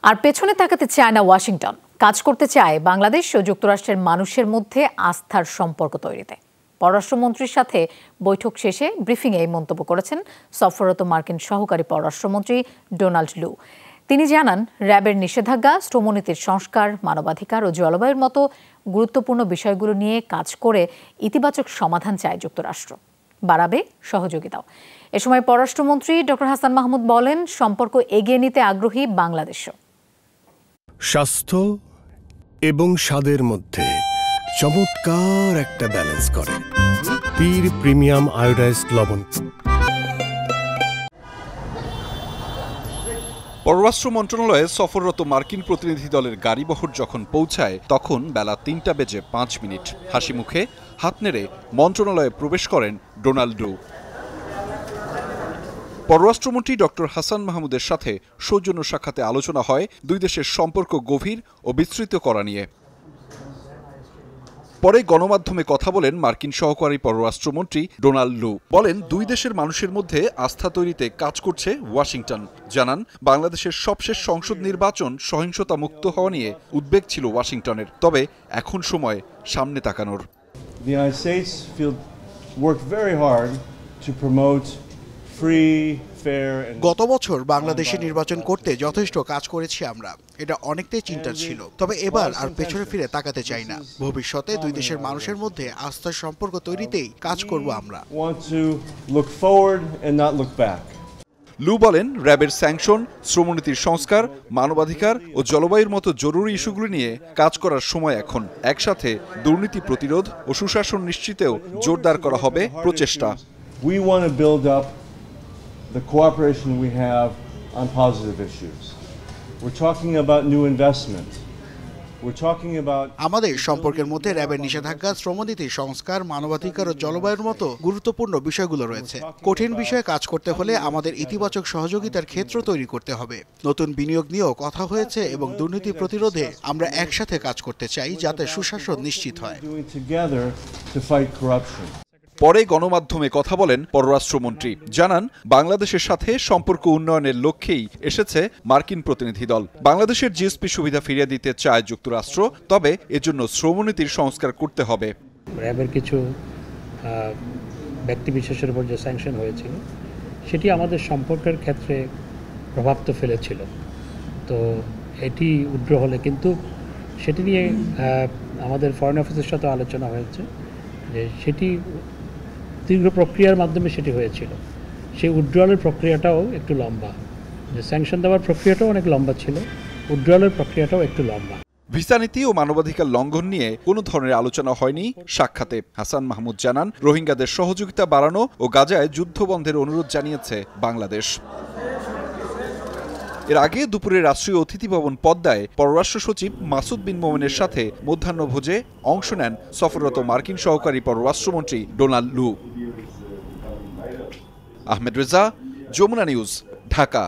আর পেছনে তাকাতে চায় না ওয়াশিংটন, কাজ করতে চায় বাংলাদেশ ও যুক্তরাষ্ট্রের মানুষের মধ্যে আস্থার সম্পর্ক তৈরিতে। পররাষ্ট্রমন্ত্রীর সাথে বৈঠক শেষে ব্রিফিংয়ে এই মন্তব্য করেছেন সফররত মার্কিন সহকারী পররাষ্ট্রমন্ত্রী ডোনাল্ড লু। তিনি জানান, র্যাবের নিষেধাজ্ঞা, শ্রমনীতির সংস্কার, মানবাধিকার ও জলবায়ুর মতো গুরুত্বপূর্ণ বিষয়গুলো নিয়ে কাজ করে ইতিবাচক সমাধান চায় যুক্তরাষ্ট্র, বাড়াবে সহযোগিতাও। এ সময় পররাষ্ট্রমন্ত্রী ডক্টর হাসান মাহমুদ বলেন, সম্পর্ক এগিয়ে নিতে আগ্রহী বাংলাদেশও। স্বাস্থ্য এবং স্বাদের মধ্যে চমৎকার একটা ব্যালেন্স করে পীর প্রিমিয়াম আয়োডাইজড লবণ। পররাষ্ট্র মন্ত্রণালয়ে সফররত মার্কিন প্রতিনিধি দলের গাড়িবহর যখন পৌঁছায় তখন বেলা ৩:০৫। হাসি মুখে হাত নেড়ে মন্ত্রণালয়ে প্রবেশ করেন ডোনাল্ড লু। পররাষ্ট্রমন্ত্রী ডক্টর হাসান মাহমুদের সাথে সৌজন্য সাক্ষাতে আলোচনা হয় দুই দেশের সম্পর্ক গভীর ও বিস্তৃত করা নিয়ে। পরে গণমাধ্যমে কথা বলেন মার্কিন সহকারী পররাষ্ট্রমন্ত্রী ডোনাল্ড লু। বলেন, দুই দেশের মানুষের মধ্যে আস্থা তৈরিতে কাজ করছে ওয়াশিংটন। জানান, বাংলাদেশের সবশেষ সংসদ নির্বাচন সহিংসতা মুক্ত হওয়া নিয়ে উদ্বেগ ছিল ওয়াশিংটনের, তবে এখন সময় সামনে তাকানোর। The United States worked very hard to promote free, fair and গত বছর বাংলাদেশে নির্বাচন করতে যথেষ্ট কাজ করেছি আমরা, এটা অনেকটাই চিন্তার ছিল। তবে এবার আর পেছনে ফিরে তাকাতে চাই না। ভবিষ্যতে দুই দেশের মানুষের মধ্যে আস্থার সম্পর্ক তৈরিতেই কাজ করব আমরা। লু বলেন, র্যাবের স্যাংশন, শ্রমনীতির সংস্কার, মানবাধিকার ও জলবায়ুর মতো জরুরি ইস্যুগুলো নিয়ে কাজ করার সময় এখন। একসাথে দুর্নীতি প্রতিরোধ ও সুশাসন নিশ্চিতেও জোরদার করা হবে প্রচেষ্টা। We want to build up the cooperation we have on positive issues. We're talking about new investment. আমাদের সম্পর্কের মধ্যে র্যাবের নিষেধাজ্ঞা, শ্রমনীতির সংস্কার, মানবাধিকার ও জলবায়ুর মতো গুরুত্বপূর্ণ বিষয়গুলো রয়েছে। কঠিন বিষয়ে কাজ করতে হলে আমাদের ইতিবাচক সহযোগিতার ক্ষেত্র তৈরি করতে হবে। নতুন বিনিয়োগ নিয়েও কথা হয়েছে এবং দুর্নীতি প্রতিরোধে আমরা একসাথে কাজ করতে চাই, যাতে সুশাসন নিশ্চিত হয়। পরে গণমাধ্যমে কথা বলেন পররাষ্ট্রমন্ত্রী। জানান, বাংলাদেশের সাথে সম্পর্ক উন্নয়নের লক্ষ্যেই এসেছে মার্কিন প্রতিনিধি দল। বাংলাদেশের জিএসপি সুবিধা ফিরিয়ে দিতে চায় যুক্তরাষ্ট্র, তবে এজন্য শ্রমনীতির সংস্কার করতে হবে। র্যাবের কিছু ব্যক্তিবিশেষের উপর যে স্যাংশন হয়েছিল সেটি আমাদের সম্পর্কের ক্ষেত্রে প্রভাব তো ফেলেছিল, তো এটি উইথড্র হলে কিন্তু সেটি নিয়ে আমাদের ফরেন অফিসের সাথে আলোচনা হয়েছে যে সেটি দীর্ঘ প্রক্রিয়ার মাধ্যমে সেটি হয়েছিল। সেই উইথড্রয়ালের প্রক্রিয়াটাও একটু লম্বা, যে স্যাংশন দেওয়ার প্রক্রিয়াটাও অনেক লম্বা ছিল, উইথড্রয়ালের প্রক্রিয়াটাও একটু লম্বা। ভিসা নীতি ও মানবাধিকার লঙ্ঘন নিয়ে কোনো ধরনের আলোচনা হয়নি সাক্ষাতে। হাসান মাহমুদ জানান, রোহিঙ্গাদের সহযোগিতা বাড়ানো ও গাজায় যুদ্ধ বন্ধের অনুরোধ জানিয়েছে বাংলাদেশ। এর আগে দুপুরে রাষ্ট্রীয় অতিথি ভবন পদ্মায় পররাষ্ট্র সচিব মাসুদ বিন মোমেনের সাথে মধ্যাহ্নভোজে অংশ নেন সফররত মার্কিন সহকারী পররাষ্ট্রমন্ত্রী Donald Lu. Ahmed Reza, Jamuna news, Dhaka.